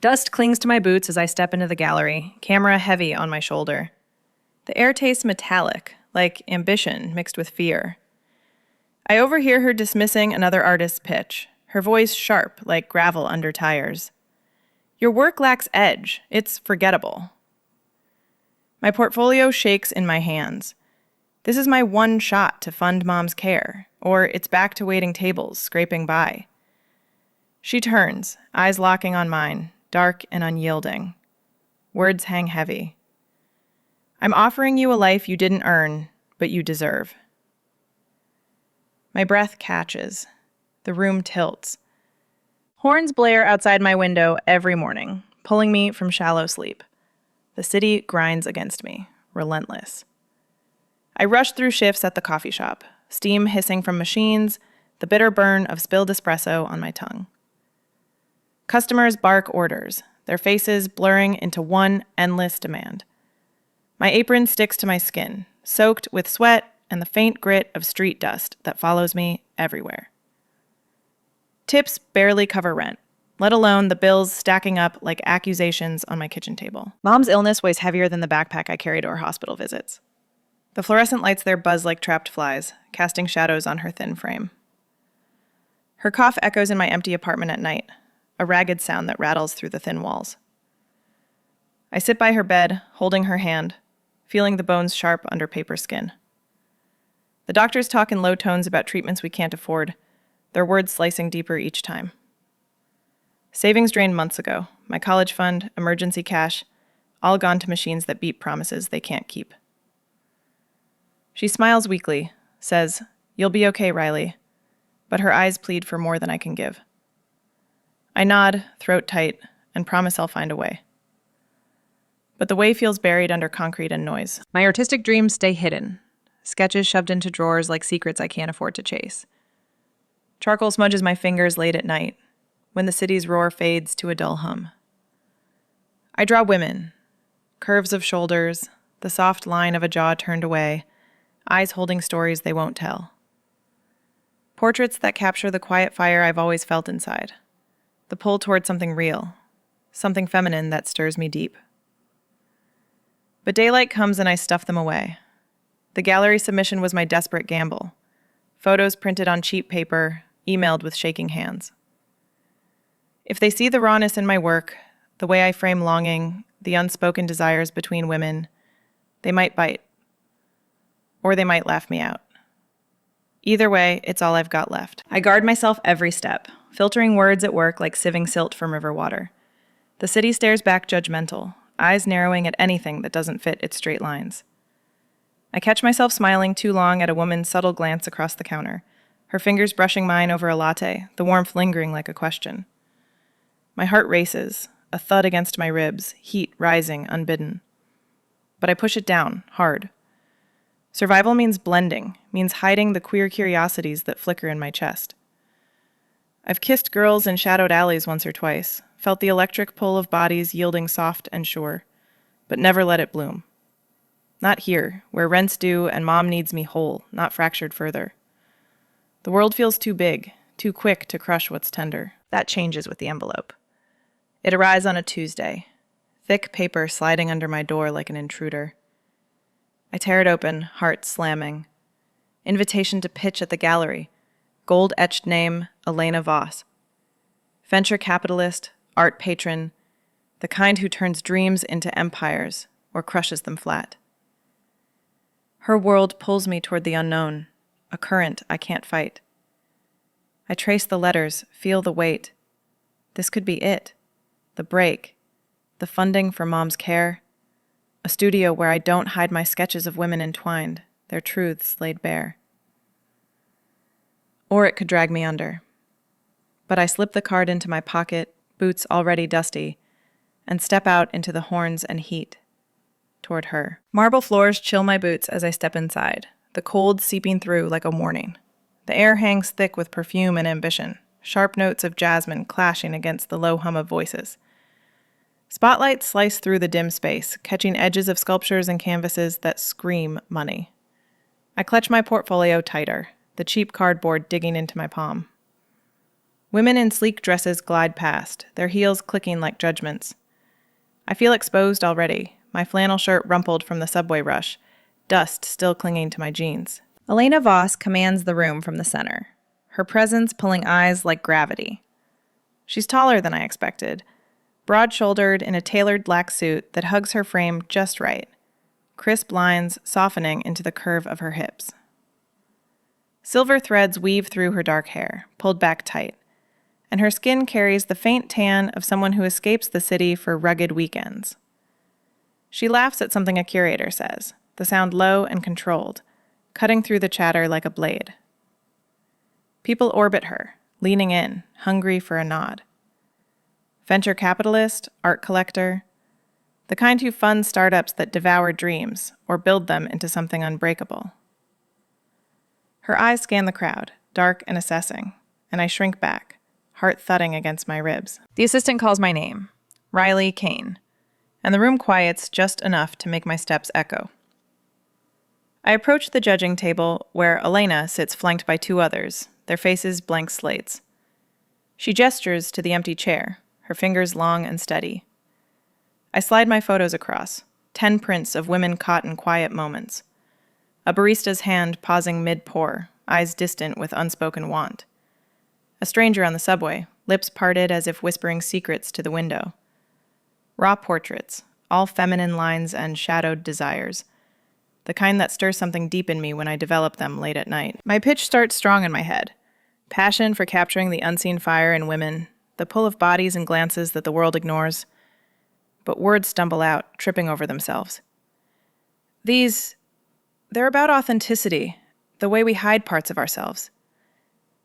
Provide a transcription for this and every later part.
Dust clings to my boots as I step into the gallery, camera heavy on my shoulder. The air tastes metallic, like ambition mixed with fear. I overhear her dismissing another artist's pitch, her voice sharp like gravel under tires. Your work lacks edge. It's forgettable. My portfolio shakes in my hands. This is my one shot to fund Mom's care, or it's back to waiting tables, scraping by. She turns, eyes locking on mine, dark and unyielding. Words hang heavy. I'm offering you a life you didn't earn, but you deserve. My breath catches. The room tilts. Horns blare outside my window every morning, pulling me from shallow sleep. The city grinds against me, relentless. I rush through shifts at the coffee shop, steam hissing from machines, the bitter burn of spilled espresso on my tongue. Customers bark orders, their faces blurring into one endless demand. My apron sticks to my skin, soaked with sweat and the faint grit of street dust that follows me everywhere. Tips barely cover rent, let alone the bills stacking up like accusations on my kitchen table. Mom's illness weighs heavier than the backpack I carry to her hospital visits. The fluorescent lights there buzz like trapped flies, casting shadows on her thin frame. Her cough echoes in my empty apartment at night, a ragged sound that rattles through the thin walls. I sit by her bed, holding her hand, feeling the bones sharp under paper skin. The doctors talk in low tones about treatments we can't afford, their words slicing deeper each time. Savings drained months ago, my college fund, emergency cash, all gone to machines that beat promises they can't keep. She smiles weakly, says, "You'll be okay, Riley," but her eyes plead for more than I can give. I nod, throat tight, and promise I'll find a way. But the way feels buried under concrete and noise. My artistic dreams stay hidden, sketches shoved into drawers like secrets I can't afford to chase. Charcoal smudges my fingers late at night, when the city's roar fades to a dull hum. I draw women, curves of shoulders, the soft line of a jaw turned away, eyes holding stories they won't tell. Portraits that capture the quiet fire I've always felt inside, the pull toward something real, something feminine that stirs me deep. But daylight comes and I stuff them away. The gallery submission was my desperate gamble. Photos printed on cheap paper, emailed with shaking hands. If they see the rawness in my work, the way I frame longing, the unspoken desires between women, they might bite. Or they might laugh me out. Either way, it's all I've got left. I guard myself every step, filtering words at work like sieving silt from river water. The city stares back judgmental, eyes narrowing at anything that doesn't fit its straight lines. I catch myself smiling too long at a woman's subtle glance across the counter, her fingers brushing mine over a latte, the warmth lingering like a question. My heart races, a thud against my ribs, heat rising unbidden. But I push it down, hard. Survival means blending, means hiding the queer curiosities that flicker in my chest. I've kissed girls in shadowed alleys once or twice, felt the electric pull of bodies yielding soft and sure, but never let it bloom. Not here, where rent's due and Mom needs me whole, not fractured further. The world feels too big, too quick to crush what's tender. That changes with the envelope. It arrives on a Tuesday, thick paper sliding under my door like an intruder. I tear it open, heart slamming. Invitation to pitch at the gallery. Gold-etched name, Elena Voss. Venture capitalist, art patron, the kind who turns dreams into empires or crushes them flat. Her world pulls me toward the unknown, a current I can't fight. I trace the letters, feel the weight. This could be it. The break. The funding for Mom's care. A studio where I don't hide my sketches of women entwined, their truths laid bare. Or it could drag me under. But I slip the card into my pocket, boots already dusty, and step out into the horns and heat, toward her. Marble floors chill my boots as I step inside, the cold seeping through like a warning. The air hangs thick with perfume and ambition, sharp notes of jasmine clashing against the low hum of voices. Spotlights slice through the dim space, catching edges of sculptures and canvases that scream money. I clutch my portfolio tighter, the cheap cardboard digging into my palm. Women in sleek dresses glide past, their heels clicking like judgments. I feel exposed already, my flannel shirt rumpled from the subway rush, dust still clinging to my jeans. Elena Voss commands the room from the center, her presence pulling eyes like gravity. She's taller than I expected, broad-shouldered in a tailored black suit that hugs her frame just right, crisp lines softening into the curve of her hips. Silver threads weave through her dark hair, pulled back tight, and her skin carries the faint tan of someone who escapes the city for rugged weekends. She laughs at something a curator says, the sound low and controlled, cutting through the chatter like a blade. People orbit her, leaning in, hungry for a nod. Venture capitalist, art collector, the kind who fund startups that devour dreams or build them into something unbreakable. Her eyes scan the crowd, dark and assessing, and I shrink back, heart thudding against my ribs. The assistant calls my name, Riley Kane, and the room quiets just enough to make my steps echo. I approach the judging table where Elena sits flanked by two others, their faces blank slates. She gestures to the empty chair, her fingers long and steady. I slide my photos across, 10 prints of women caught in quiet moments. A barista's hand pausing mid-pour, eyes distant with unspoken want. A stranger on the subway, lips parted as if whispering secrets to the window. Raw portraits, all feminine lines and shadowed desires. The kind that stirs something deep in me when I develop them late at night. My pitch starts strong in my head. Passion for capturing the unseen fire in women, the pull of bodies and glances that the world ignores. But words stumble out, tripping over themselves. They're about authenticity, the way we hide parts of ourselves.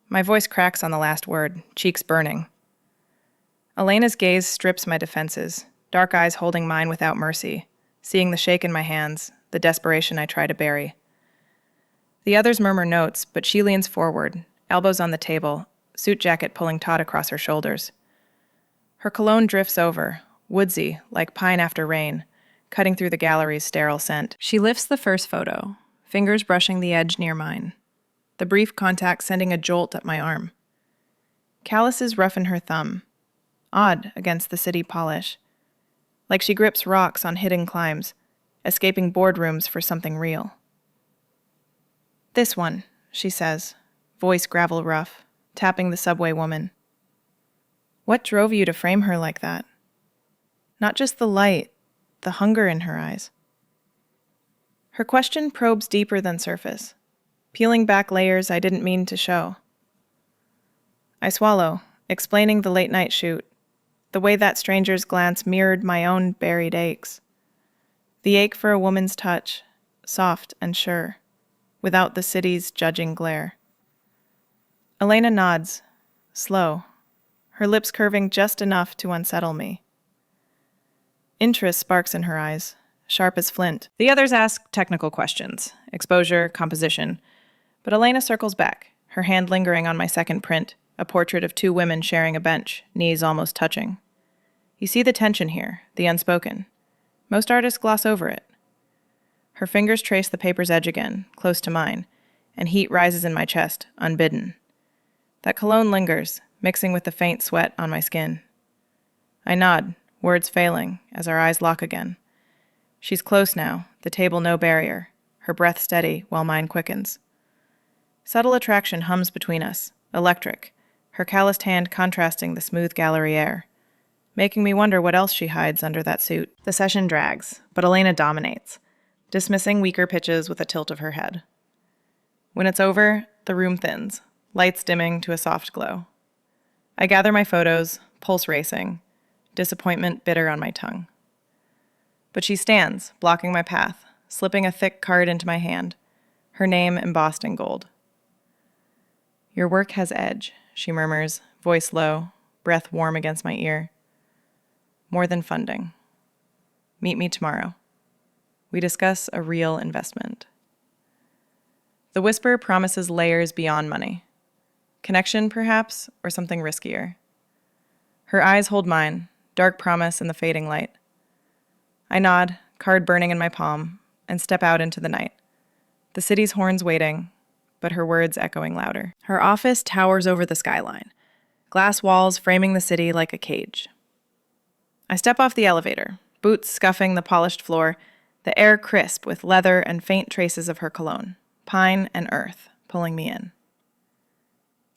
My voice cracks on the last word, cheeks burning. Elena's gaze strips my defenses, dark eyes holding mine without mercy, seeing the shake in my hands, the desperation I try to bury. The others murmur notes, but she leans forward, elbows on the table, suit jacket pulling taut across her shoulders. Her cologne drifts over, woodsy, like pine after rain, cutting through the gallery's sterile scent. She lifts the first photo, fingers brushing the edge near mine, the brief contact sending a jolt up my arm. Calluses roughen her thumb, odd against the city polish, like she grips rocks on hidden climbs, escaping boardrooms for something real. "This one," she says, voice gravel rough, tapping the subway woman. "What drove you to frame her like that? Not just the light, the hunger in her eyes." Her question probes deeper than surface, peeling back layers I didn't mean to show. I swallow, explaining the late-night shoot, the way that stranger's glance mirrored my own buried aches. The ache for a woman's touch, soft and sure, without the city's judging glare. Elena nods, slow, her lips curving just enough to unsettle me. Interest sparks in her eyes, sharp as flint. The others ask technical questions, exposure, composition, but Elena circles back, her hand lingering on my second print, a portrait of two women sharing a bench, knees almost touching. You see the tension here, the unspoken. Most artists gloss over it. Her fingers trace the paper's edge again, close to mine, and heat rises in my chest, unbidden. That cologne lingers, mixing with the faint sweat on my skin. I nod, words failing, as our eyes lock again. She's close now, the table no barrier, her breath steady while mine quickens. Subtle attraction hums between us, electric, her calloused hand contrasting the smooth gallery air, making me wonder what else she hides under that suit. The session drags, but Elena dominates, dismissing weaker pitches with a tilt of her head. When it's over, the room thins, lights dimming to a soft glow. I gather my photos, pulse racing, disappointment bitter on my tongue. But she stands, blocking my path, slipping a thick card into my hand, her name embossed in gold. "Your work has edge," she murmurs, voice low, breath warm against my ear. "More than funding. Meet me tomorrow. We discuss a real investment." The whisper promises layers beyond money. Connection, perhaps, or something riskier. Her eyes hold mine, dark promise in the fading light. I nod, card burning in my palm, and step out into the night. The city's horns waiting, but her words echoing louder. Her office towers over the skyline, glass walls framing the city like a cage. I step off the elevator, boots scuffing the polished floor, the air crisp with leather and faint traces of her cologne, pine and earth, pulling me in.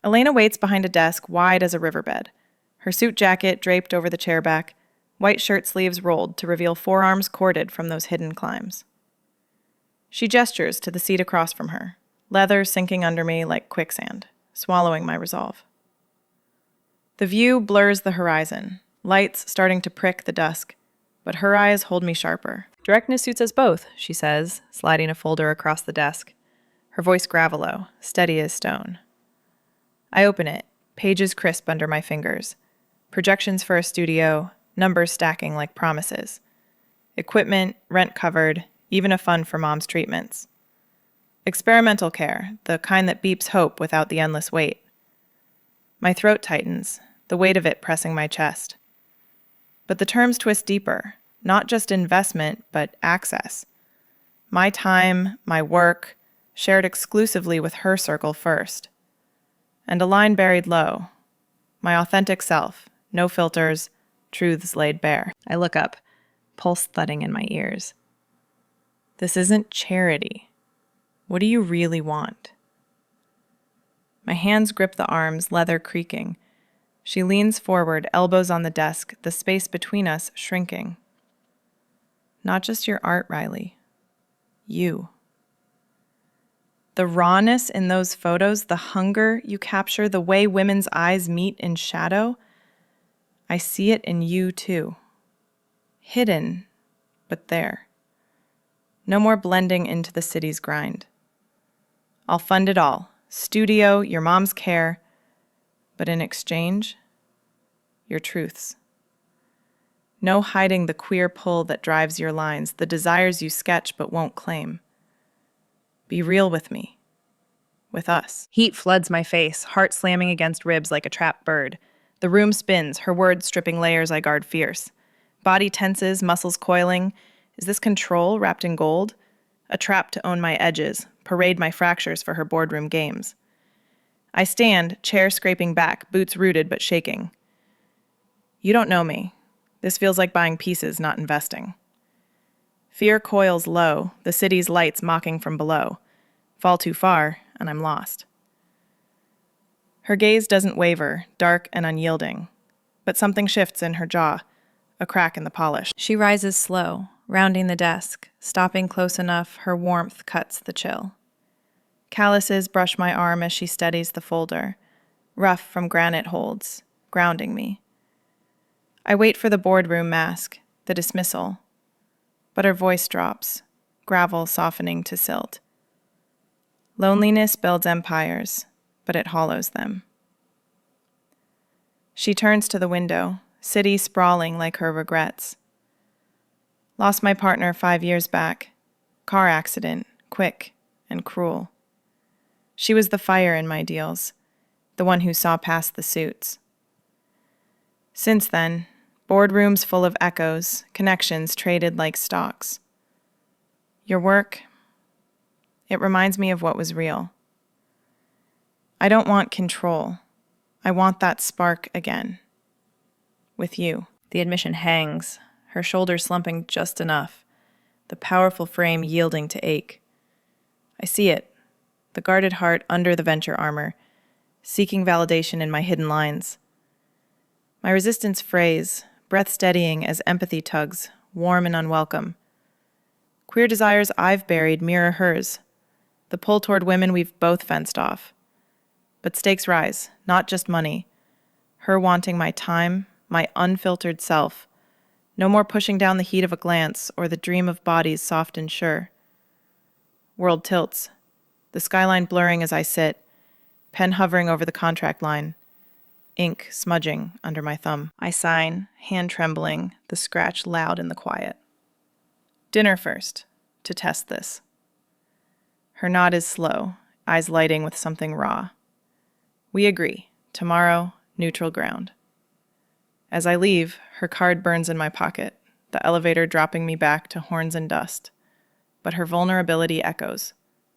Elena waits behind a desk wide as a riverbed, her suit jacket draped over the chair back, white shirt sleeves rolled to reveal forearms corded from those hidden climbs. She gestures to the seat across from her, leather sinking under me like quicksand, swallowing my resolve. The view blurs the horizon, lights starting to prick the dusk, but her eyes hold me sharper. Directness suits us both, she says, sliding a folder across the desk, her voice gravelo, steady as stone. I open it, pages crisp under my fingers, projections for a studio, numbers stacking like promises. Equipment, rent covered, even a fund for mom's treatments. Experimental care, the kind that beeps hope without the endless wait. My throat tightens, the weight of it pressing my chest. But the terms twist deeper, not just investment, but access. My time, my work, shared exclusively with her circle first. And a line buried low. My authentic self, no filters, truths laid bare. I look up, pulse thudding in my ears. This isn't charity. What do you really want? My hands grip the arms, leather creaking. She leans forward, elbows on the desk, the space between us shrinking. Not just your art, Riley. You. The rawness in those photos, the hunger you capture, the way women's eyes meet in shadow, I see it in you too. Hidden, but there. No more blending into the city's grind. I'll fund it all. Studio, your mom's care. But in exchange, your truths. No hiding the queer pull that drives your lines, the desires you sketch but won't claim. Be real with me. With us. Heat floods my face, heart slamming against ribs like a trapped bird. The room spins, her words stripping layers I guard fierce. Body tenses, muscles coiling. Is this control wrapped in gold? A trap to own my edges, parade my fractures for her boardroom games. I stand, chair scraping back, boots rooted but shaking. You don't know me. This feels like buying pieces, not investing. Fear coils low, the city's lights mocking from below. Fall too far, and I'm lost. Her gaze doesn't waver, dark and unyielding. But something shifts in her jaw, a crack in the polish. She rises slow, rounding the desk, stopping close enough her warmth cuts the chill. Calluses brush my arm as she steadies the folder, rough from granite holds, grounding me. I wait for the boardroom mask, the dismissal, but her voice drops, gravel softening to silt. Loneliness builds empires, but it hollows them. She turns to the window, city sprawling like her regrets. Lost my partner 5 years back. Car accident, quick and cruel. She was the fire in my deals, the one who saw past the suits. Since then, boardrooms full of echoes, connections traded like stocks. Your work, it reminds me of what was real. I don't want control. I want that spark again. With you. The admission hangs, her shoulders slumping just enough, the powerful frame yielding to ache. I see it, the guarded heart under the venture armor, seeking validation in my hidden lines. My resistance frays, breath steadying as empathy tugs, warm and unwelcome. Queer desires I've buried mirror hers, the pull toward women we've both fenced off. But stakes rise, not just money. Her wanting my time, my unfiltered self. No more pushing down the heat of a glance or the dream of bodies soft and sure. World tilts, the skyline blurring as I sit, pen hovering over the contract line, ink smudging under my thumb. I sign, hand trembling, the scratch loud in the quiet. Dinner first, to test this. Her nod is slow, eyes lighting with something raw. We agree. Tomorrow, neutral ground. As I leave, her card burns in my pocket, the elevator dropping me back to horns and dust. But her vulnerability echoes,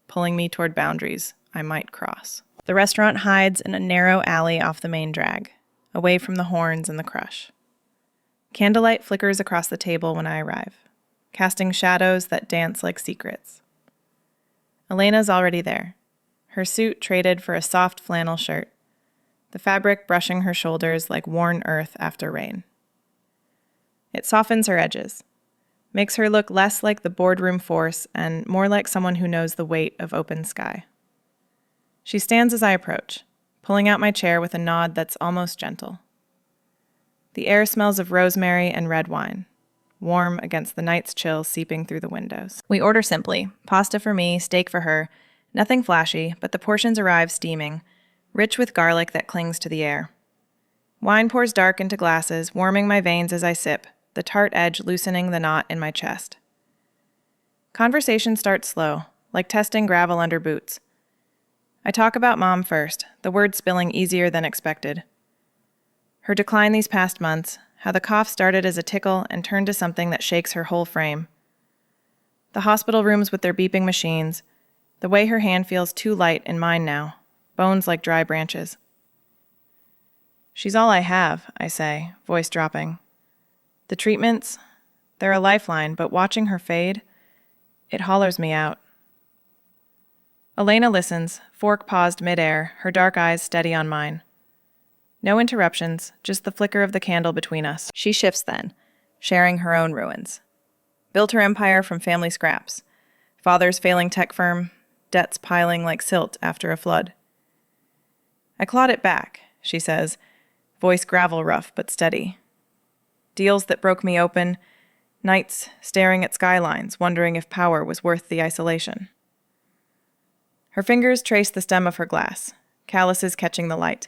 pulling me toward boundaries I might cross. The restaurant hides in a narrow alley off the main drag. away from the horns and the crush. Candlelight flickers across the table when I arrive, casting shadows that dance like secrets. Elena's already there, her suit traded for a soft flannel shirt, the fabric brushing her shoulders like worn earth after rain. It softens her edges, makes her look less like the boardroom force and more like someone who knows the weight of open sky. She stands as I approach, pulling out my chair with a nod that's almost gentle. The air smells of rosemary and red wine, warm against the night's chill seeping through the windows. We order simply, pasta for me, steak for her, nothing flashy, but the portions arrive steaming, rich with garlic that clings to the air. Wine pours dark into glasses, warming my veins as I sip, the tart edge loosening the knot in my chest. Conversation starts slow, like testing gravel under boots. I talk about Mom first, the words spilling easier than expected. Her decline these past months, how the cough started as a tickle and turned to something that shakes her whole frame. The hospital rooms with their beeping machines, the way her hand feels too light in mine now, bones like dry branches. She's all I have, I say, voice dropping. The treatments, they're a lifeline, but watching her fade, it hollers me out. Elena listens, fork paused midair, her dark eyes steady on mine. No interruptions, just the flicker of the candle between us. She shifts then, sharing her own ruins. Built her empire from family scraps. Father's failing tech firm, debts piling like silt after a flood. I clawed it back, she says, voice gravel rough but steady. Deals that broke me open, nights staring at skylines, wondering if power was worth the isolation. Her fingers trace the stem of her glass, calluses catching the light.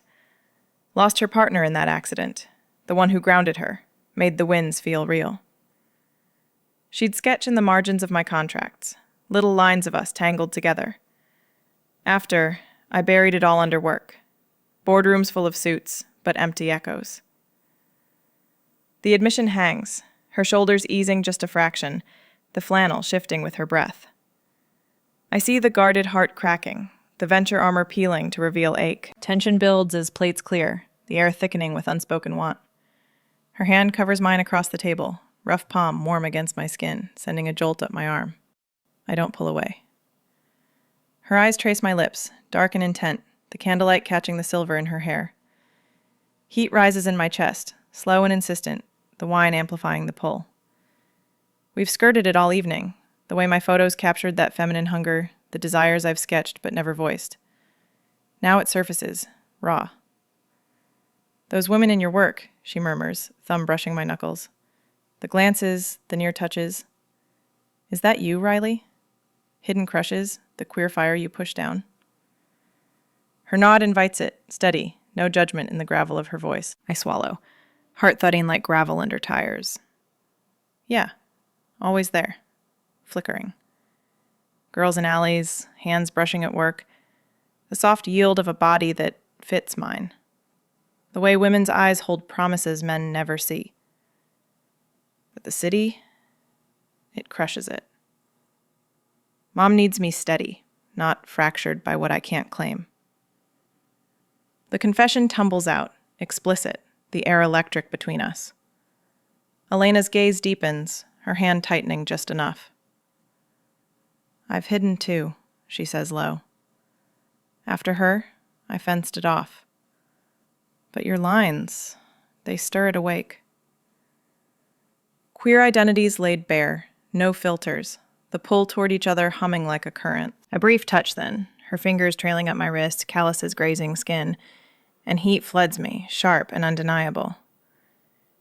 Lost her partner in that accident, the one who grounded her, made the winds feel real. She'd sketch in the margins of my contracts, little lines of us tangled together. After, I buried it all under work. Boardrooms full of suits, but empty echoes. The admission hangs, her shoulders easing just a fraction, the flannel shifting with her breath. I see the guarded heart cracking, the venture armor peeling to reveal ache. Tension builds as plates clear, the air thickening with unspoken want. Her hand covers mine across the table, rough palm warm against my skin, sending a jolt up my arm. I don't pull away. Her eyes trace my lips, dark and intent, the candlelight catching the silver in her hair. Heat rises in my chest, slow and insistent, the wine amplifying the pull. We've skirted it all evening, the way my photos captured that feminine hunger, the desires I've sketched but never voiced. Now it surfaces, raw. Those women in your work, she murmurs, thumb brushing my knuckles. The glances, the near touches. Is that you, Riley? Hidden crushes, the queer fire you push down? Her nod invites it, steady, no judgment in the gravel of her voice. I swallow, heart thudding like gravel under tires. Yeah, always there, flickering. Girls in alleys, hands brushing at work, the soft yield of a body that fits mine. The way women's eyes hold promises men never see. But the city, it crushes it. Mom needs me steady, not fractured by what I can't claim. The confession tumbles out, explicit, the air electric between us. Elena's gaze deepens, her hand tightening just enough. I've hidden too, she says low. After her, I fenced it off. But your lines, they stir it awake. Queer identities laid bare, no filters, the pull toward each other humming like a current. A brief touch then, her fingers trailing up my wrist, calluses grazing skin, and heat floods me, sharp and undeniable.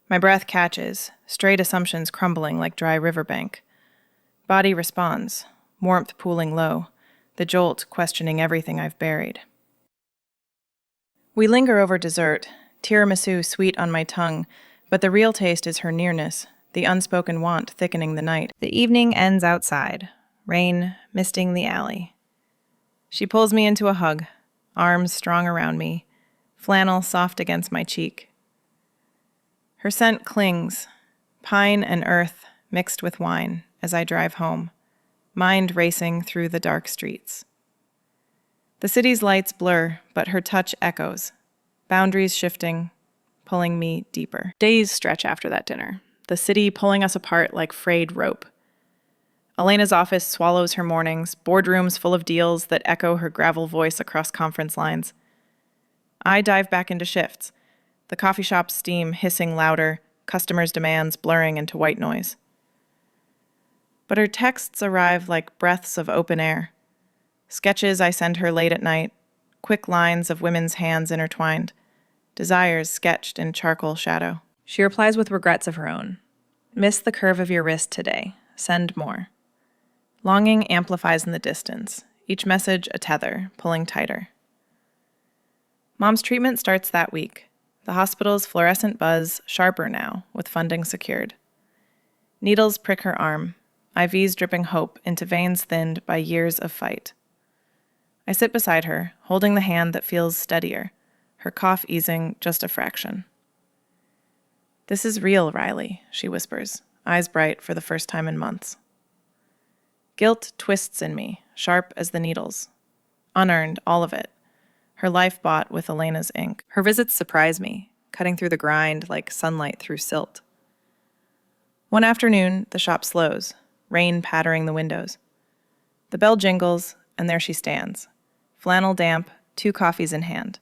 My breath catches, straight assumptions crumbling like dry riverbank. Body responds, warmth pooling low, the jolt questioning everything I've buried. We linger over dessert, tiramisu sweet on my tongue, but the real taste is her nearness, the unspoken want thickening the night. The evening ends outside, rain misting the alley. She pulls me into a hug, arms strong around me, flannel soft against my cheek. Her scent clings, pine and earth mixed with wine as I drive home, mind racing through the dark streets. The city's lights blur, but her touch echoes, boundaries shifting, pulling me deeper. Days stretch after that dinner, the city pulling us apart like frayed rope. Elena's office swallows her mornings, boardrooms full of deals that echo her gravel voice across conference lines. I dive back into shifts, the coffee shop's steam hissing louder, customers' demands blurring into white noise. But her texts arrive like breaths of open air. Sketches I send her late at night, quick lines of women's hands intertwined, desires sketched in charcoal shadow. She replies with regrets of her own. Miss the curve of your wrist today. Send more. Longing amplifies in the distance, each message a tether, pulling tighter. Mom's treatment starts that week. The hospital's fluorescent buzz sharper now, with funding secured. Needles prick her arm, IVs dripping hope into veins thinned by years of fight. I sit beside her, holding the hand that feels steadier, her cough easing just a fraction. This is real, Riley, she whispers, eyes bright for the first time in months. Guilt twists in me, sharp as the needles. Unearned, all of it. Her life bought with Elena's ink. Her visits surprise me, cutting through the grind like sunlight through silt. One afternoon, the shop slows, rain pattering the windows. The bell jingles, and there she stands. Flannel damp, 2 coffees in hand.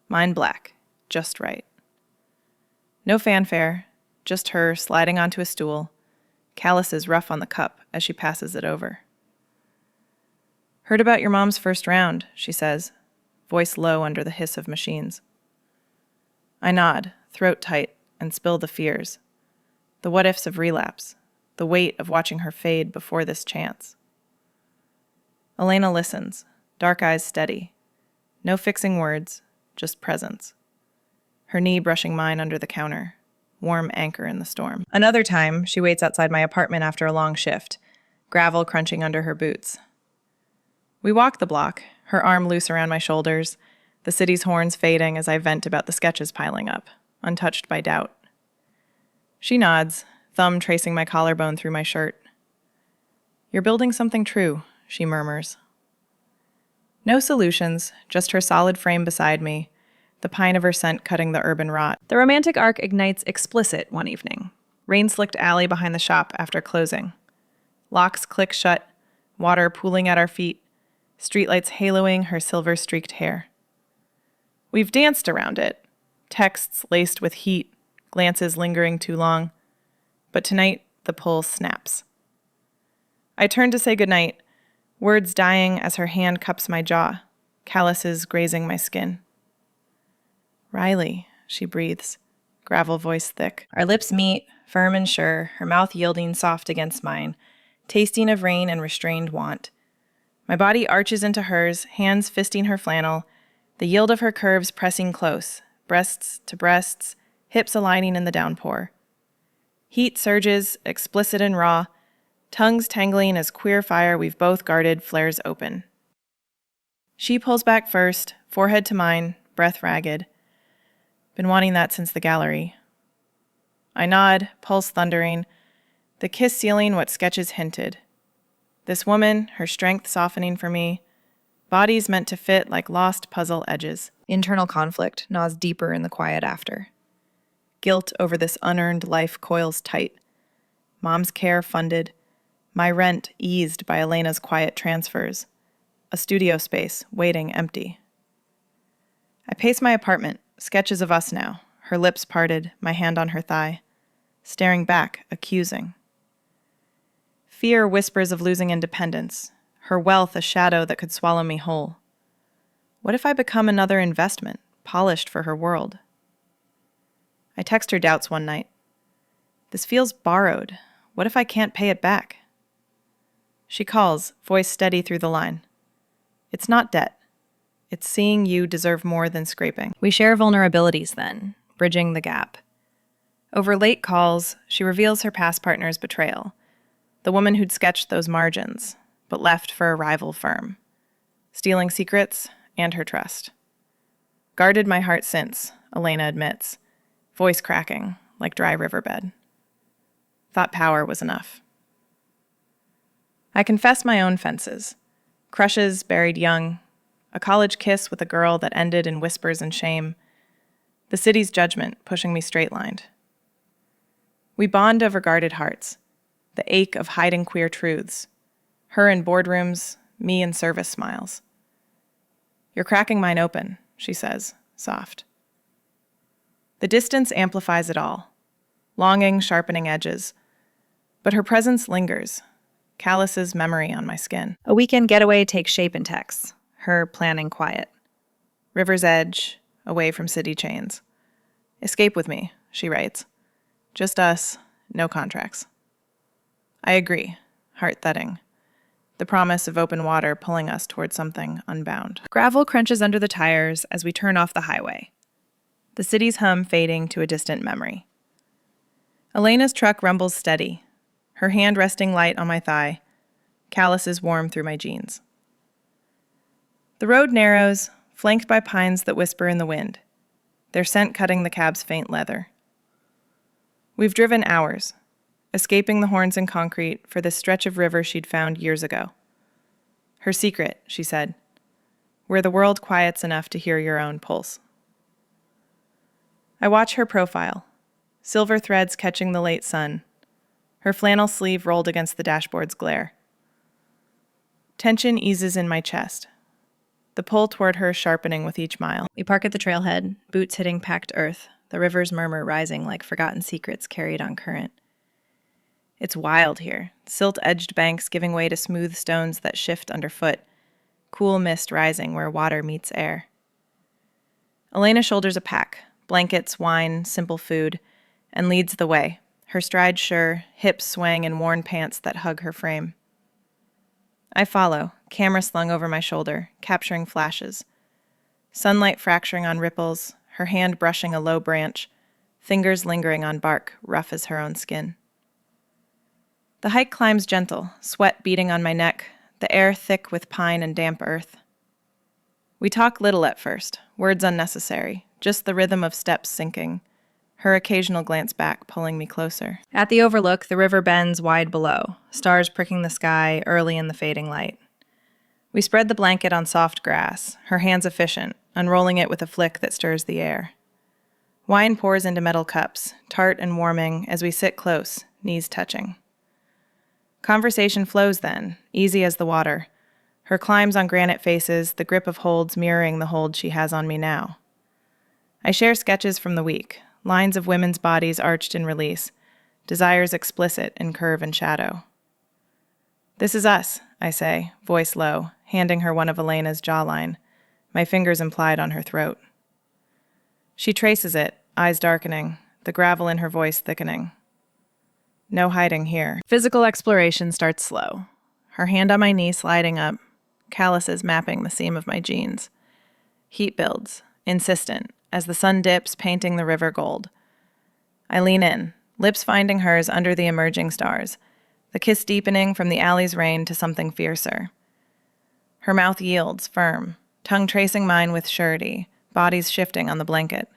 Mine black, just right. No fanfare, just her sliding onto a stool, calluses rough on the cup as she passes it over. Heard about your mom's first round, she says, voice low under the hiss of machines. I nod, throat tight, and spill the fears. The what-ifs of relapse, the weight of watching her fade before this chance. Elena listens, dark eyes steady. No fixing words, just presence. Her knee brushing mine under the counter, warm anchor in the storm. Another time, she waits outside my apartment after a long shift, gravel crunching under her boots. We walk the block, her arm loose around my shoulders, the city's horns fading as I vent about the sketches piling up, untouched by doubt. She nods, thumb tracing my collarbone through my shirt. You're building something true, she murmurs. No solutions, just her solid frame beside me, the pine of her scent cutting the urban rot. The romantic arc ignites explicit one evening. Rain-slicked alley behind the shop after closing. Locks click shut, water pooling at our feet, streetlights haloing her silver-streaked hair. We've danced around it, texts laced with heat, glances lingering too long. But tonight, the pull snaps. I turn to say goodnight, words dying as her hand cups my jaw, calluses grazing my skin. Riley, she breathes, gravel voice thick. Our lips meet, firm and sure, her mouth yielding soft against mine, tasting of rain and restrained want. My body arches into hers, hands fisting her flannel, the yield of her curves pressing close, breasts to breasts, hips aligning in the downpour. Heat surges, explicit and raw, tongues tangling as queer fire we've both guarded flares open. She pulls back first, forehead to mine, breath ragged. Been wanting that since the gallery. I nod, pulse thundering, the kiss sealing what sketches hinted. This woman, her strength softening for me, bodies meant to fit like lost puzzle edges. Internal conflict gnaws deeper in the quiet after. Guilt over this unearned life coils tight. Mom's care funded, my rent eased by Elena's quiet transfers. A studio space waiting empty. I pace my apartment, sketches of us now, her lips parted, my hand on her thigh, staring back, accusing. Fear whispers of losing independence, her wealth a shadow that could swallow me whole. What if I become another investment, polished for her world? I text her doubts one night. This feels borrowed. What if I can't pay it back? She calls, voice steady through the line. It's not debt. It's seeing you deserve more than scraping. We share vulnerabilities then, bridging the gap. Over late calls, she reveals her past partner's betrayal. The woman who'd sketched those margins, but left for a rival firm. Stealing secrets and her trust. Guarded my heart since, Elena admits. Voice cracking, like dry riverbed. Thought power was enough. I confess my own fences. Crushes buried young. A college kiss with a girl that ended in whispers and shame. the city's judgment pushing me straight-lined. We bond over guarded hearts, the ache of hiding queer truths, her in boardrooms, me in service smiles. "You're cracking mine open," she says, soft. The distance amplifies it all, longing sharpening edges, but her presence lingers, calluses memory on my skin. A weekend getaway takes shape in texts, her planning quiet. River's edge, away from city chains. "Escape with me," she writes. "Just us, no contracts." I agree, heart thudding. The promise of open water pulling us toward something unbound. Gravel crunches under the tires as we turn off the highway, the city's hum fading to a distant memory. Elena's truck rumbles steady, her hand resting light on my thigh, calluses warm through my jeans. The road narrows, flanked by pines that whisper in the wind, their scent cutting the cab's faint leather. We've driven hours, escaping the horns and concrete for this stretch of river she'd found years ago. Her secret, she said, where the world quiets enough to hear your own pulse. I watch her profile, silver threads catching the late sun, her flannel sleeve rolled against the dashboard's glare. Tension eases in my chest, the pull toward her sharpening with each mile. We park at the trailhead, boots hitting packed earth, the river's murmur rising like forgotten secrets carried on current. It's wild here, silt-edged banks giving way to smooth stones that shift underfoot, cool mist rising where water meets air. Elena shoulders a pack, blankets, wine, simple food, and leads the way, her stride sure, hips swaying in worn pants that hug her frame. I follow, camera slung over my shoulder, capturing flashes. Sunlight fracturing on ripples, her hand brushing a low branch, fingers lingering on bark rough as her own skin. The hike climbs gentle, sweat beating on my neck, the air thick with pine and damp earth. We talk little at first, words unnecessary, just the rhythm of steps sinking, her occasional glance back pulling me closer. At the overlook, the river bends wide below, stars pricking the sky early in the fading light. We spread the blanket on soft grass, her hands efficient, unrolling it with a flick that stirs the air. Wine pours into metal cups, tart and warming as we sit close, knees touching. Conversation flows then, easy as the water. Her climbs on granite faces, the grip of holds mirroring the hold she has on me now. I share sketches from the week, lines of women's bodies arched in release, desires explicit in curve and shadow. "This is us," I say, voice low, handing her one of Elena's jawline, my fingers implied on her throat. She traces it, eyes darkening, the gravel in her voice thickening. No hiding here. Physical exploration starts slow, her hand on my knee sliding up, calluses mapping the seam of my jeans. Heat builds, insistent, as the sun dips, painting the river gold. I lean in, lips finding hers under the emerging stars, the kiss deepening from the alley's rain to something fiercer. Her mouth yields, firm, tongue tracing mine with surety, bodies shifting on the blanket.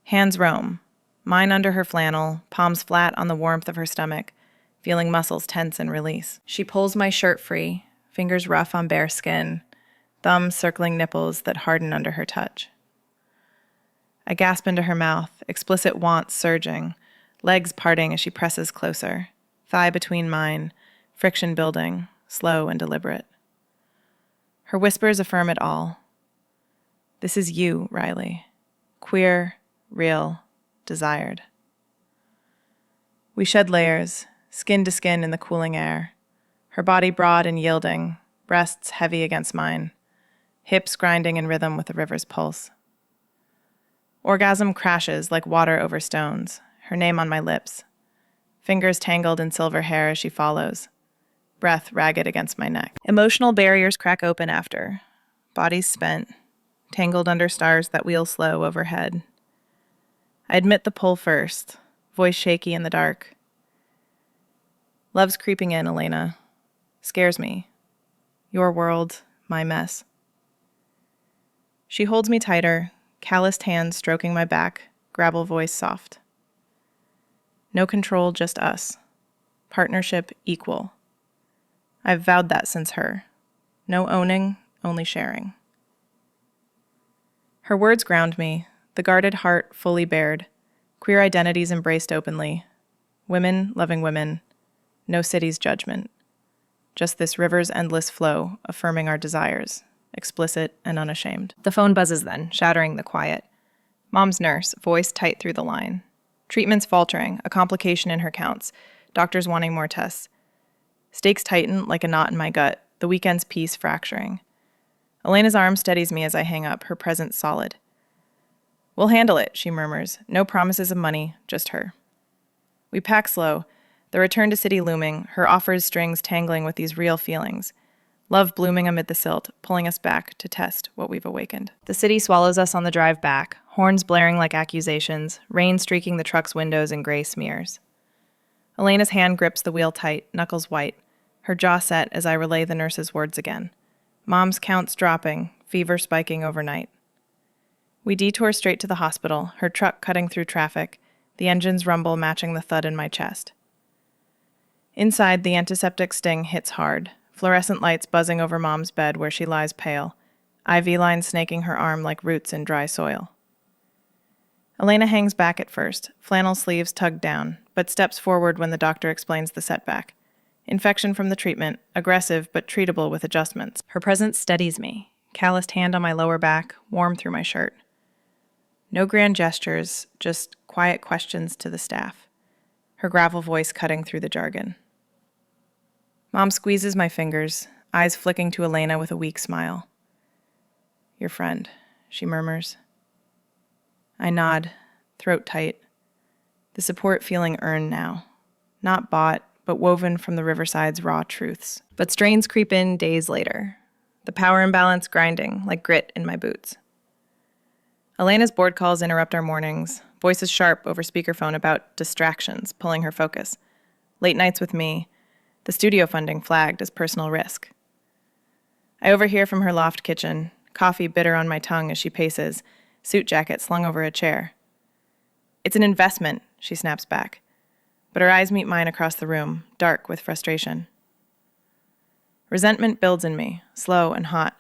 Hands roam, mine under her flannel, palms flat on the warmth of her stomach, feeling muscles tense and release. She pulls my shirt free, fingers rough on bare skin, thumbs circling nipples that harden under her touch. I gasp into her mouth, explicit wants surging, legs parting as she presses closer, thigh between mine, friction building, slow and deliberate. Her whispers affirm it all. "This is you, Riley. Queer, real, desired." We shed layers, skin to skin in the cooling air, her body broad and yielding, breasts heavy against mine, hips grinding in rhythm with the river's pulse. Orgasm crashes like water over stones, her name on my lips, fingers tangled in silver hair as she follows, breath ragged against my neck. Emotional barriers crack open after, bodies spent, tangled under stars that wheel slow overhead. I admit the pull first, voice shaky in the dark. "Love's creeping in, Elena. Scares me. Your world, my mess." She holds me tighter, calloused hands stroking my back, gravel voice soft. No control, just us. Partnership equal. I've vowed that since her. No owning, only sharing. Her words ground me, the guarded heart fully bared, queer identities embraced openly, women loving women, no city's judgment. Just this river's endless flow, affirming our desires, explicit and unashamed. The phone buzzes then, shattering the quiet. Mom's nurse, voice tight through the line. Treatment's faltering, a complication in her counts, doctors wanting more tests. Stakes tighten like a knot in my gut, the weekend's peace fracturing. Elena's arm steadies me as I hang up, her presence solid. "We'll handle it," she murmurs. No promises of money, just her. We pack slow, the return to city looming, her offers strings tangling with these real feelings. Love blooming amid the silt, pulling us back to test what we've awakened. The city swallows us on the drive back, horns blaring like accusations, rain streaking the truck's windows in gray smears. Elena's hand grips the wheel tight, knuckles white, her jaw set as I relay the nurse's words again. Mom's counts dropping, fever spiking overnight. We detour straight to the hospital, her truck cutting through traffic, the engine's rumble matching the thud in my chest. Inside, the antiseptic sting hits hard, fluorescent lights buzzing over Mom's bed where she lies pale, IV lines snaking her arm like roots in dry soil. Elena hangs back at first, flannel sleeves tugged down, but steps forward when the doctor explains the setback. Infection from the treatment, aggressive but treatable with adjustments. Her presence steadies me, calloused hand on my lower back, warm through my shirt. No grand gestures, just quiet questions to the staff, her gravel voice cutting through the jargon. Mom squeezes my fingers, eyes flicking to Elena with a weak smile. "Your friend," she murmurs. I nod, throat tight. The support feeling earned now. Not bought, but woven from the Riverside's raw truths. But strains creep in days later. The power imbalance grinding, like grit in my boots. Elena's board calls interrupt our mornings, voices sharp over speakerphone about distractions, pulling her focus. Late nights with me, the studio funding flagged as personal risk. I overhear from her loft kitchen, coffee bitter on my tongue as she paces, suit jacket slung over a chair. "It's an investment," she snaps back. But her eyes meet mine across the room, dark with frustration. Resentment builds in me, slow and hot.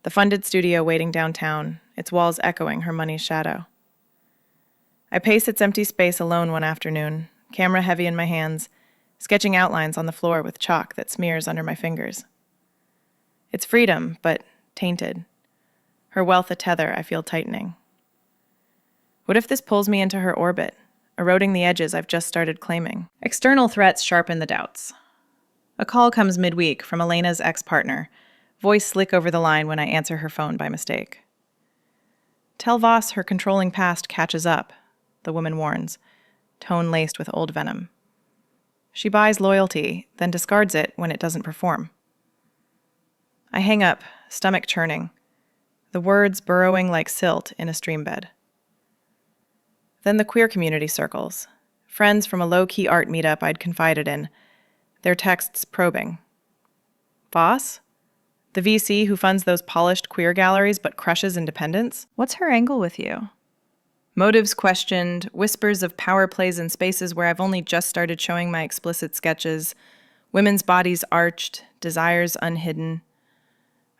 The funded studio waiting downtown, its walls echoing her money's shadow. I pace its empty space alone one afternoon, camera heavy in my hands, sketching outlines on the floor with chalk that smears under my fingers. It's freedom, but tainted. Her wealth a tether I feel tightening. What if this pulls me into her orbit, eroding the edges I've just started claiming? External threats sharpen the doubts. A call comes midweek from Elena's ex-partner, voice slick over the line when I answer her phone by mistake. "Tell Voss her controlling past catches up," the woman warns, tone laced with old venom. She buys loyalty, then discards it when it doesn't perform. I hang up, stomach churning, the words burrowing like silt in a streambed. Then the queer community circles, friends from a low-key art meetup I'd confided in, their texts probing. Voss? The VC who funds those polished queer galleries but crushes independence? What's her angle with you? Motives questioned, whispers of power plays in spaces where I've only just started showing my explicit sketches, women's bodies arched, desires unhidden.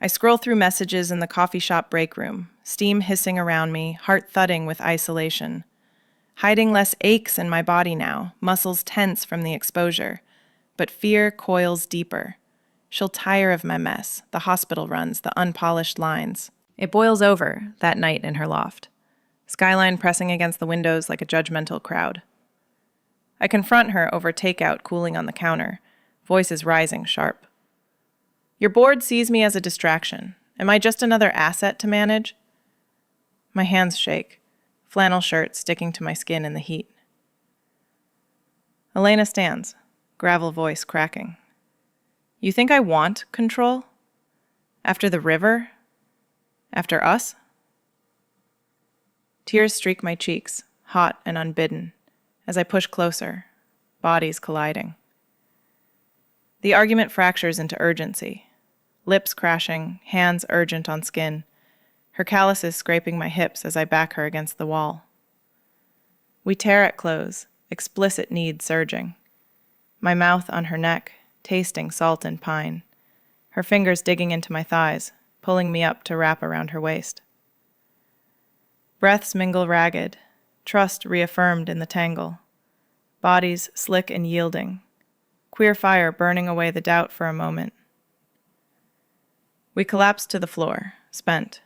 I scroll through messages in the coffee shop break room, steam hissing around me, heart thudding with isolation. Hiding less aches in my body now, muscles tense from the exposure, but fear coils deeper. She'll tire of my mess, the hospital runs, the unpolished lines. It boils over, that night in her loft. Skyline pressing against the windows like a judgmental crowd. I confront her over takeout cooling on the counter, voices rising sharp. "Your board sees me as a distraction. Am I just another asset to manage?" My hands shake, flannel shirt sticking to my skin in the heat. Elena stands, gravel voice cracking. "You think I want control? After the river? After us?" Tears streak my cheeks, hot and unbidden, as I push closer, bodies colliding. The argument fractures into urgency, lips crashing, hands urgent on skin, her calluses scraping my hips as I back her against the wall. We tear at clothes, explicit need surging. My mouth on her neck, tasting salt and pine, her fingers digging into my thighs, pulling me up to wrap around her waist. Breaths mingle ragged, trust reaffirmed in the tangle. Bodies slick and yielding, queer fire burning away the doubt for a moment. We collapsed to the floor, spent,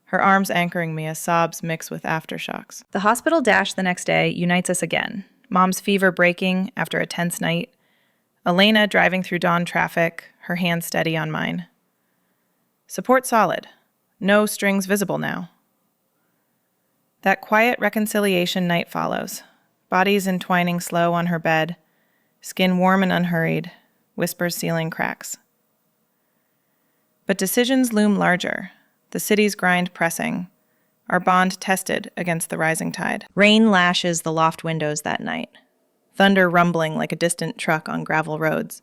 her arms anchoring me as sobs mix with aftershocks. The hospital dash the next day unites us again. Mom's fever breaking after a tense night. Elena driving through dawn traffic, her hand steady on mine. Support solid. No strings visible now. That quiet reconciliation night follows. Bodies entwining slow on her bed. Skin warm and unhurried. Whispers sealing cracks. But decisions loom larger. The city's grind pressing. Our bond tested against the rising tide. Rain lashes the loft windows that night. Thunder rumbling like a distant truck on gravel roads.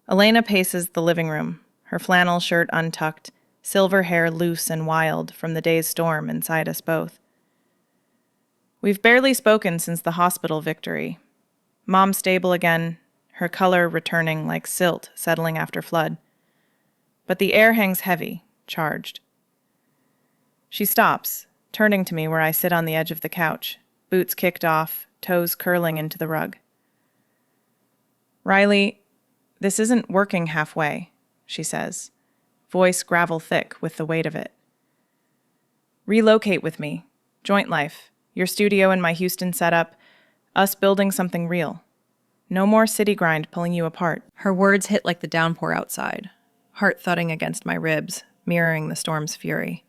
Elena paces the living room, her flannel shirt untucked, silver hair loose and wild from the day's storm inside us both. We've barely spoken since the hospital victory. Mom stable again, her color returning like silt settling after flood. But the air hangs heavy, charged. She stops, turning to me where I sit on the edge of the couch, boots kicked off, toes curling into the rug. Riley, this isn't working halfway, she says, voice gravel thick with the weight of it. Relocate with me, joint life, your studio and my Houston setup, us building something real. No more city grind pulling you apart. Her words hit like the downpour outside, heart thudding against my ribs, mirroring the storm's fury.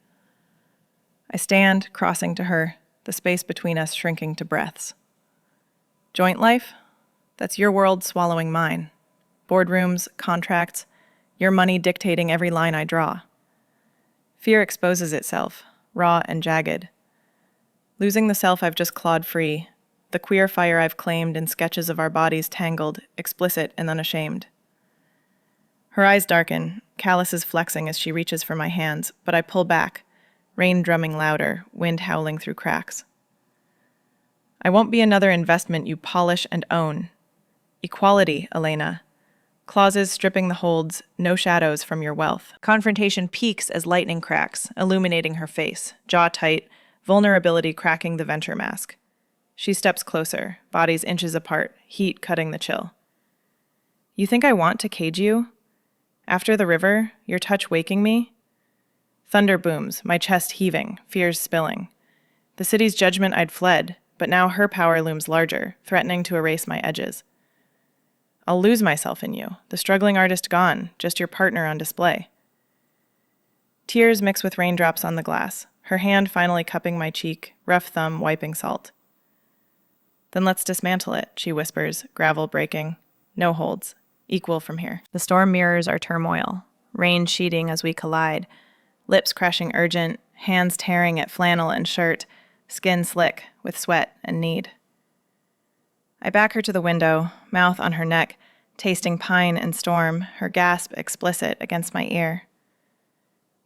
I stand, crossing to her, the space between us shrinking to breaths. Joint life? That's your world swallowing mine. Boardrooms, contracts, your money dictating every line I draw. Fear exposes itself, raw and jagged. Losing the self I've just clawed free, the queer fire I've claimed in sketches of our bodies tangled, explicit and unashamed. Her eyes darken, calluses flexing as she reaches for my hands, but I pull back, rain drumming louder, wind howling through cracks. I won't be another investment you polish and own. Equality, Elena. Clauses stripping the holds, no shadows from your wealth. Confrontation peaks as lightning cracks, illuminating her face, jaw tight, vulnerability cracking the venture mask. She steps closer, bodies inches apart, heat cutting the chill. You think I want to cage you? After the river, your touch waking me? Thunder booms, my chest heaving, fears spilling. The city's judgment I'd fled, but now her power looms larger, threatening to erase my edges. I'll lose myself in you, the struggling artist gone, just your partner on display. Tears mix with raindrops on the glass, her hand finally cupping my cheek, rough thumb wiping salt. Then let's dismantle it, she whispers, gravel breaking. No holds. Equal from here. The storm mirrors our turmoil, rain sheeting as we collide, lips crashing urgent, hands tearing at flannel and shirt, skin slick with sweat and need. I back her to the window, mouth on her neck, tasting pine and storm, her gasp explicit against my ear.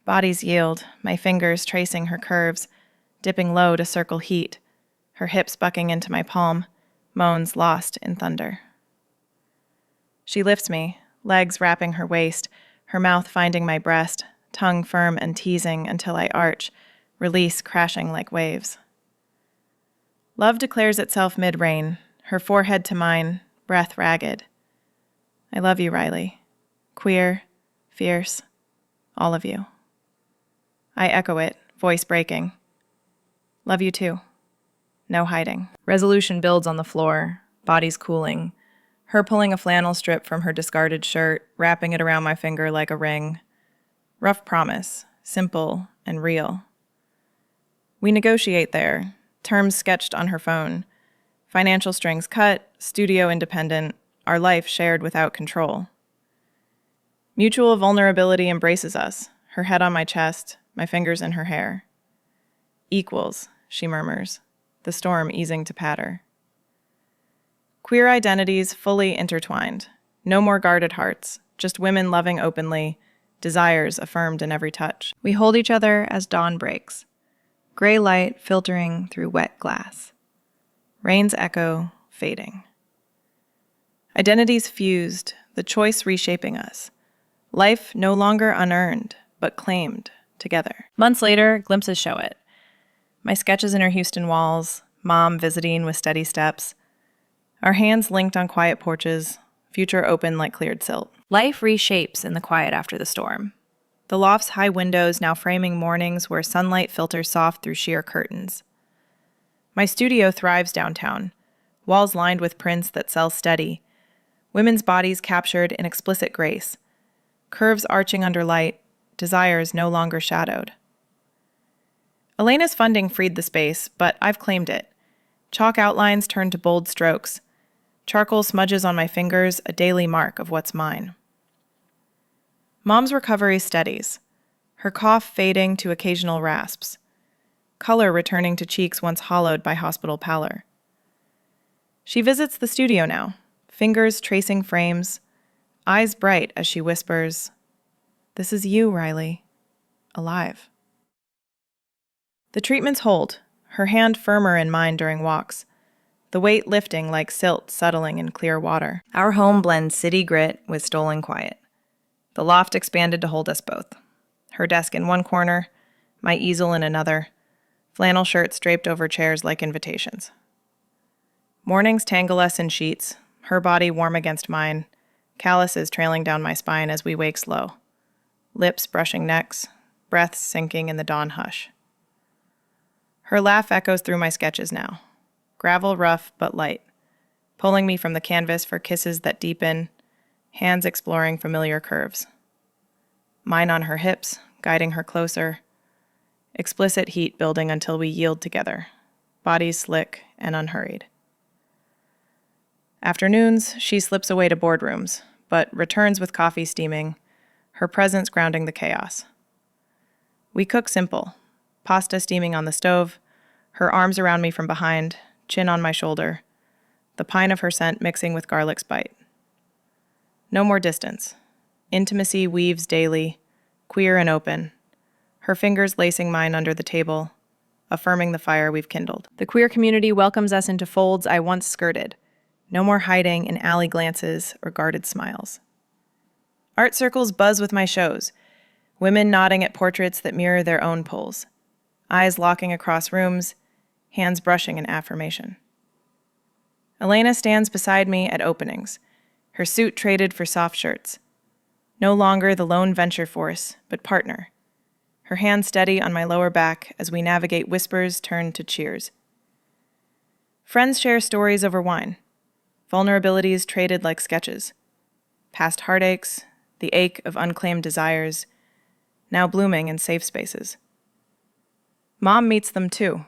Bodies yield, my fingers tracing her curves, dipping low to circle heat, her hips bucking into my palm, moans lost in thunder. She lifts me, legs wrapping her waist, her mouth finding my breast, tongue firm and teasing until I arch, release crashing like waves. Love declares itself mid-rain, her forehead to mine, breath ragged. I love you, Riley. Queer, fierce, all of you. I echo it, voice breaking. Love you too. No hiding. Resolution builds on the floor, bodies cooling. Her pulling a flannel strip from her discarded shirt, wrapping it around my finger like a ring. Rough promise, simple and real. We negotiate there, terms sketched on her phone. Financial strings cut, studio independent, our life shared without control. Mutual vulnerability embraces us, her head on my chest, my fingers in her hair. Equals, she murmurs, the storm easing to patter. Queer identities fully intertwined. No more guarded hearts, just women loving openly, desires affirmed in every touch. We hold each other as dawn breaks, gray light filtering through wet glass. Rain's echo fading. Identities fused, the choice reshaping us. Life no longer unearned, but claimed together. Months later, glimpses show it. My sketches in her Houston walls, Mom visiting with steady steps. Our hands linked on quiet porches, future open like cleared silt. Life reshapes in the quiet after the storm. The loft's high windows now framing mornings where sunlight filters soft through sheer curtains. My studio thrives downtown, walls lined with prints that sell steady, women's bodies captured in explicit grace, curves arching under light, desires no longer shadowed. Elena's funding freed the space, but I've claimed it. Chalk outlines turned to bold strokes. Charcoal smudges on my fingers, a daily mark of what's mine. Mom's recovery steadies, her cough fading to occasional rasps, color returning to cheeks once hollowed by hospital pallor. She visits the studio now, fingers tracing frames, eyes bright as she whispers, "This is you, Riley, alive." The treatments hold, her hand firmer in mine during walks, the weight lifting like silt settling in clear water. Our home blends city grit with stolen quiet. The loft expanded to hold us both. Her desk in one corner, my easel in another, flannel shirts draped over chairs like invitations. Mornings tangle us in sheets, her body warm against mine, calluses trailing down my spine as we wake slow, lips brushing necks, breaths sinking in the dawn hush. Her laugh echoes through my sketches now, gravel rough but light, pulling me from the canvas for kisses that deepen, hands exploring familiar curves. Mine on her hips, guiding her closer, explicit heat building until we yield together, bodies slick and unhurried. Afternoons, she slips away to boardrooms, but returns with coffee steaming, her presence grounding the chaos. We cook simple, pasta steaming on the stove, her arms around me from behind, chin on my shoulder, the pine of her scent mixing with garlic's bite. No more distance. Intimacy weaves daily, queer and open, her fingers lacing mine under the table, affirming the fire we've kindled. The queer community welcomes us into folds I once skirted. No more hiding in alley glances or guarded smiles. Art circles buzz with my shows, women nodding at portraits that mirror their own pulls, eyes locking across rooms, hands brushing in affirmation. Elena stands beside me at openings, her suit traded for soft shirts. No longer the lone venture force, but partner. Her hand steady on my lower back as we navigate whispers turned to cheers. Friends share stories over wine, vulnerabilities traded like sketches, past heartaches, the ache of unclaimed desires, now blooming in safe spaces. Mom meets them too,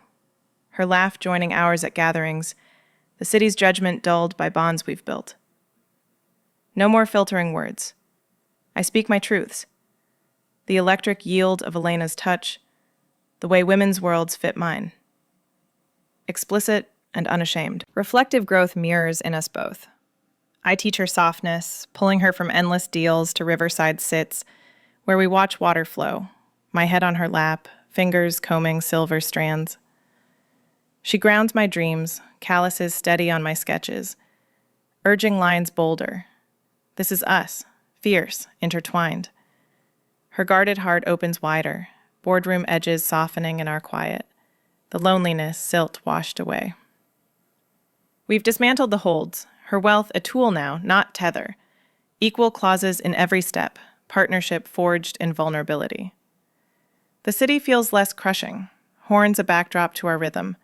her laugh joining ours at gatherings, the city's judgment dulled by bonds we've built. No more filtering words. I speak my truths. The electric yield of Elena's touch, the way women's worlds fit mine. Explicit and unashamed. Reflective growth mirrors in us both. I teach her softness, pulling her from endless deals to riverside sits, where we watch water flow, my head on her lap, fingers combing silver strands. She grounds my dreams, calluses steady on my sketches, urging lines bolder. This is us, fierce, intertwined. Her guarded heart opens wider, boardroom edges softening in our quiet, the loneliness silt washed away. We've dismantled the holds, her wealth a tool now, not tether. Equal clauses in every step, partnership forged in vulnerability. The city feels less crushing, horns a backdrop to our rhythm,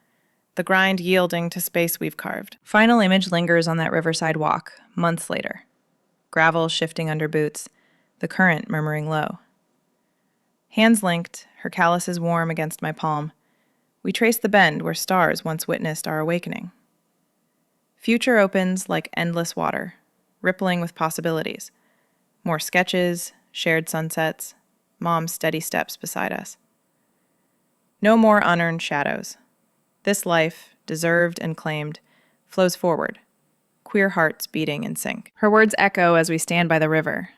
the grind yielding to space we've carved. Final image lingers on that riverside walk, months later. Gravel shifting under boots, the current murmuring low. Hands linked, her calluses warm against my palm, we trace the bend where stars once witnessed our awakening. Future opens like endless water, rippling with possibilities. More sketches, shared sunsets, Mom's steady steps beside us. No more unearned shadows. This life, deserved and claimed, flows forward, queer hearts beating in sync. Her words echo as we stand by the river.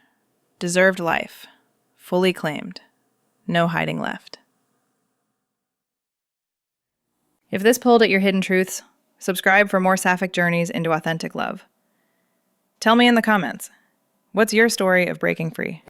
Deserved life, fully claimed, no hiding left. If this pulled at your hidden truths, subscribe for more Sapphic journeys into authentic love. Tell me in the comments, what's your story of breaking free?